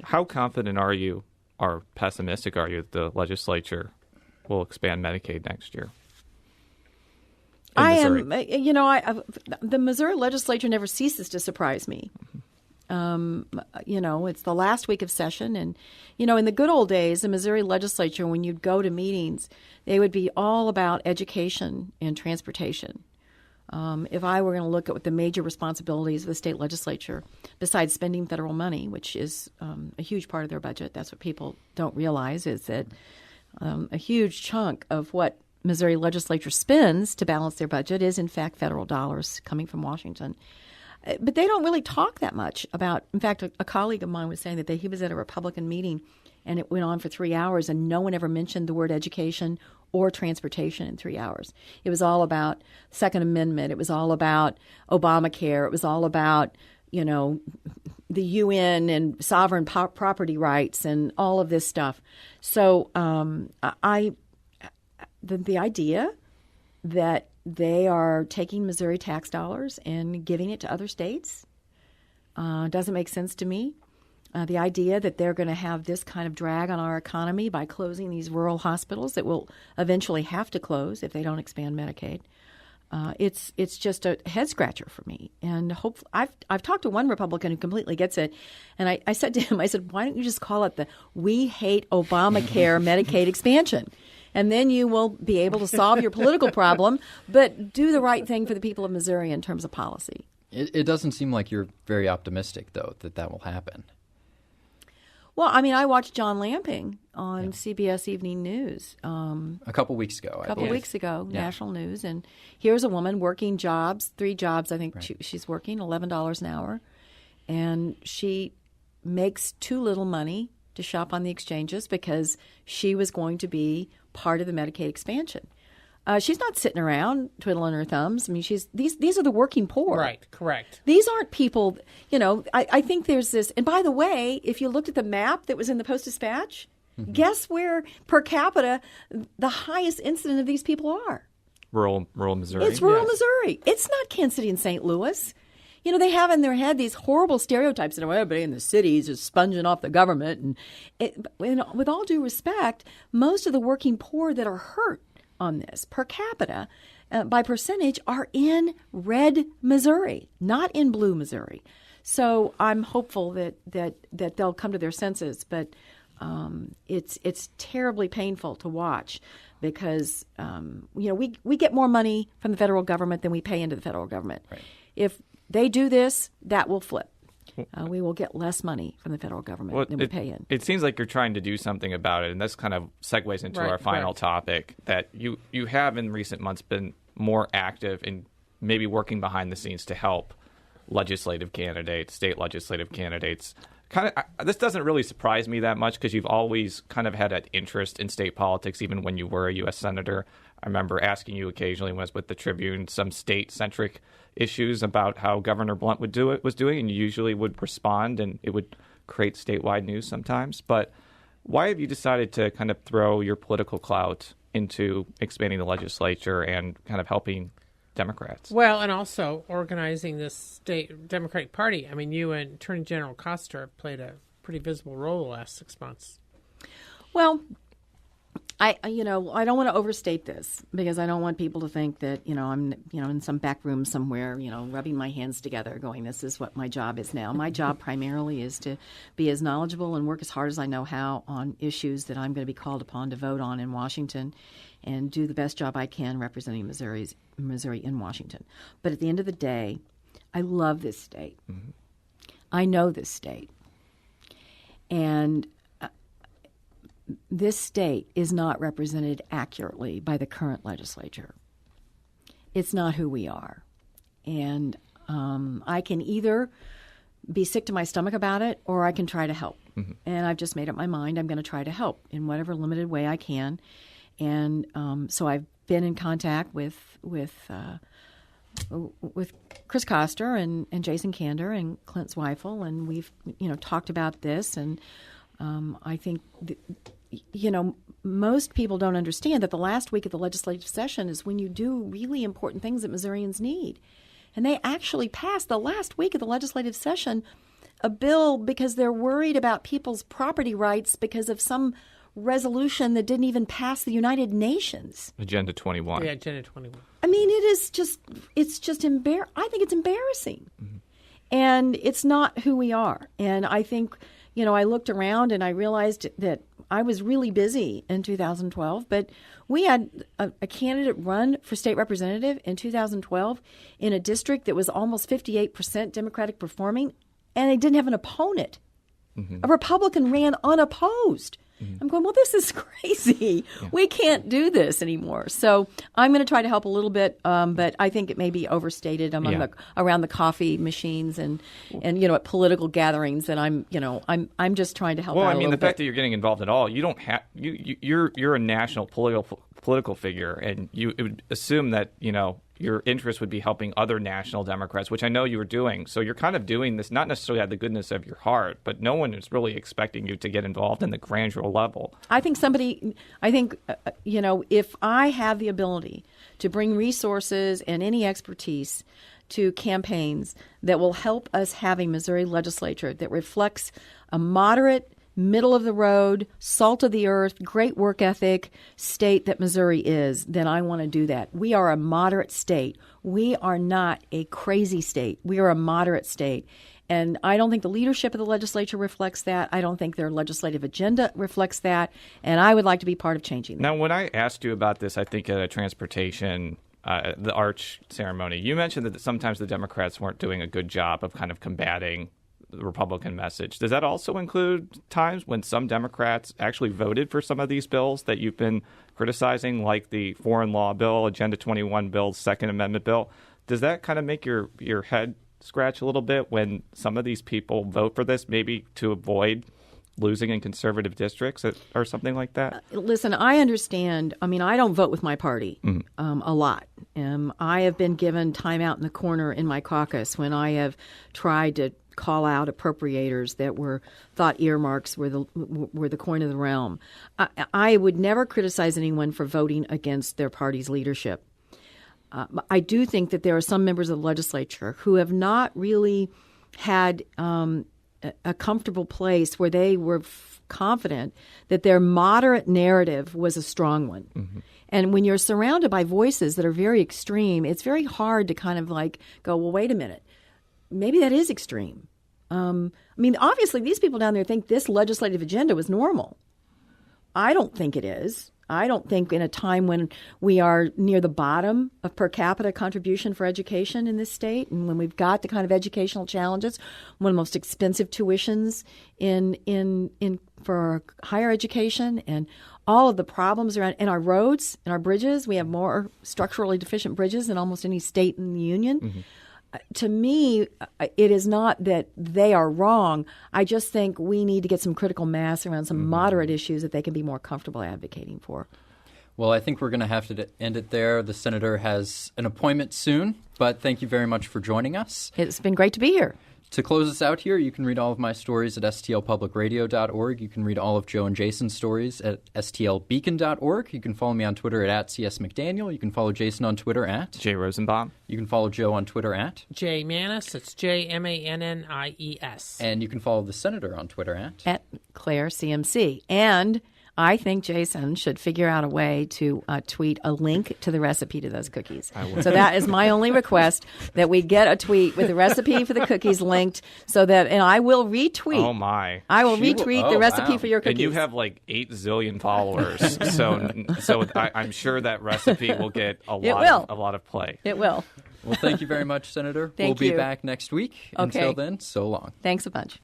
How confident are you, or pessimistic are you, that the legislature will expand Medicaid next year? I am, the Missouri legislature never ceases to surprise me. It's the last week of session. And, in the good old days, the Missouri legislature, when you'd go to meetings, they would be all about education and transportation. If I were going to look at what the major responsibilities of the state legislature, besides spending federal money, which is a huge part of their budget, that's what people don't realize, is that a huge chunk of what Missouri legislature spends to balance their budget is, in fact, federal dollars coming from Washington. But they don't really talk that much about, in fact, a colleague of mine was saying that he was at a Republican meeting and it went on for 3 hours and no one ever mentioned the word education or transportation in 3 hours. It was all about Second Amendment. It was all about Obamacare. It was all about, the UN and sovereign property rights and all of this stuff. So the idea that they are taking Missouri tax dollars and giving it to other states doesn't make sense to me. The idea that they're going to have this kind of drag on our economy by closing these rural hospitals that will eventually have to close if they don't expand Medicaid, it's just a head scratcher for me. And hopefully, I've talked to one Republican who completely gets it, and I said to him, why don't you just call it the "We Hate Obamacare Medicaid Expansion"? And then you will be able to solve your political problem, but do the right thing for the people of Missouri in terms of policy. It doesn't seem like you're very optimistic, though, that will happen. Well, I watched John Lamping on CBS Evening News. A couple weeks ago, I believe. National News. And here's a woman working jobs, 3 jobs, I think she's working, $11 an hour. And she makes too little money to shop on the exchanges because she was going to be part of the Medicaid expansion. She's not sitting around twiddling her thumbs. These are the working poor. Right, correct. These aren't people, I think there's this. And by the way, if you looked at the map that was in the Post-Dispatch, guess where per capita the highest incident of these people are? Rural Missouri. It's rural Missouri. It's not Kansas City and St. Louis. They have in their head these horrible stereotypes that everybody in the cities is sponging off the government. And with all due respect, most of the working poor that are hurt on this per capita by percentage are in red Missouri, not in blue Missouri. So I'm hopeful that they'll come to their senses. But it's terribly painful to watch because we get more money from the federal government than we pay into the federal government. Right. If they do this, that will flip. We will get less money from the federal government than we pay in. It seems like you're trying to do something about it, and this kind of segues into our final topic, that you have in recent months been more active in maybe working behind the scenes to help legislative candidates, state legislative candidates. This doesn't really surprise me that much because you've always kind of had an interest in state politics, even when you were a U.S. Senator. I remember asking you occasionally when I was with the Tribune some state-centric issues about how Governor Blunt was doing, and you usually would respond, and it would create statewide news sometimes. But why have you decided to kind of throw your political clout into expanding the legislature and kind of helping Democrats? Well, and also organizing this state Democratic Party. You and Attorney General Koster have played a pretty visible role the last 6 months. Well, I don't want to overstate this because I don't want people to think that, I'm, in some back room somewhere, rubbing my hands together going, this is what my job is now. My job primarily is to be as knowledgeable and work as hard as I know how on issues that I'm going to be called upon to vote on in Washington and do the best job I can representing Missouri in Washington. But at the end of the day, I love this state. Mm-hmm. I know this state. And this state is not represented accurately by the current legislature. It's not who we are. And I can either be sick to my stomach about it or I can try to help. Mm-hmm. And I've just made up my mind I'm going to try to help in whatever limited way I can. And so I've been in contact with Chris Koster and Jason Kander and Clint Zweifel, and we've talked about this. And I think most people don't understand that the last week of the legislative session is when you do really important things that Missourians need. And they actually passed the last week of the legislative session a bill because they're worried about people's property rights because of some resolution that didn't even pass the United Nations. Agenda 21. Yeah, Agenda 21. I mean, it's just I think it's embarrassing. Mm-hmm. And it's not who we are. And I think, I looked around and I realized that I was really busy in 2012, but we had a candidate run for state representative in 2012 in a district that was almost 58% Democratic performing, and they didn't have an opponent. Mm-hmm. A Republican ran unopposed. Mm-hmm. I'm going, well, this is crazy. Yeah. We can't do this anymore. So I'm going to try to help a little bit, but I think it may be overstated around the coffee machines and at political gatherings. And I'm just trying to help. Well, out I mean, the fact bit. that you're getting involved at all, you don't have you're a national political figure, and you would assume that your interest would be helping other national Democrats, which I know you were doing. So you're kind of doing this not necessarily out of the goodness of your heart, but no one is really expecting you to get involved in the grandeur level. I think if I have the ability to bring resources and any expertise to campaigns that will help us have a Missouri legislature that reflects a moderate, middle of the road, salt of the earth, great work ethic state that Missouri is, then I want to do that. We are a moderate state. We are not a crazy state. We are a moderate state. And I don't think the leadership of the legislature reflects that. I don't think their legislative agenda reflects that. And I would like to be part of changing that. Now, when I asked you about this, I think at a transportation, the arch ceremony, you mentioned that sometimes the Democrats weren't doing a good job of kind of combating the Republican message. Does that also include times when some Democrats actually voted for some of these bills that you've been criticizing, like the foreign law bill, Agenda 21 bill, Second Amendment bill? Does that kind of make your head scratch a little bit when some of these people vote for this, maybe to avoid losing in conservative districts or something like that? Listen, I understand. I mean, I don't vote with my party a lot. I have been given time out in the corner in my caucus when I have tried to call out appropriators that were thought earmarks were the coin of the realm. I would never criticize anyone for voting against their party's leadership. I do think that there are some members of the legislature who have not really had a comfortable place where they were confident that their moderate narrative was a strong one. Mm-hmm. And when you're surrounded by voices that are very extreme, it's very hard to kind of like go, well, wait a minute. Maybe that is extreme. I mean, obviously, these people down there think this legislative agenda was normal. I don't think it is. I don't think in a time when we are near the bottom of per capita contribution for education in this state, and when we've got the kind of educational challenges, one of the most expensive tuitions in for higher education, and all of the problems around in our roads and our bridges. We have more structurally deficient bridges than almost any state in the union. Mm-hmm. To me, it is not that they are wrong. I just think we need to get some critical mass around some moderate issues that they can be more comfortable advocating for. Well, I think we're going to have to end it there. The senator has an appointment soon, but thank you very much for joining us. It's been great to be here. To close us out here, you can read all of my stories at stlpublicradio.org. You can read all of Joe and Jason's stories at stlbeacon.org. You can follow me on Twitter at @CSMcDaniel. You can follow Jason on Twitter at Jay Rosenbaum. You can follow Joe on Twitter at Jay Mannis. It's JMANNIES. And you can follow the senator on Twitter at Claire CMC. And I think Jason should figure out a way to tweet a link to the recipe to those cookies. So that is my only request, that we get a tweet with the recipe for the cookies linked, so that, and I will retweet. Oh my! I will retweet the recipe for your cookies. And you have like 8 zillion followers, so I'm sure that recipe will get a lot of play. It will. Well, thank you very much, Senator. Thank you. We'll be back next week. Okay. Until then, so long. Thanks a bunch.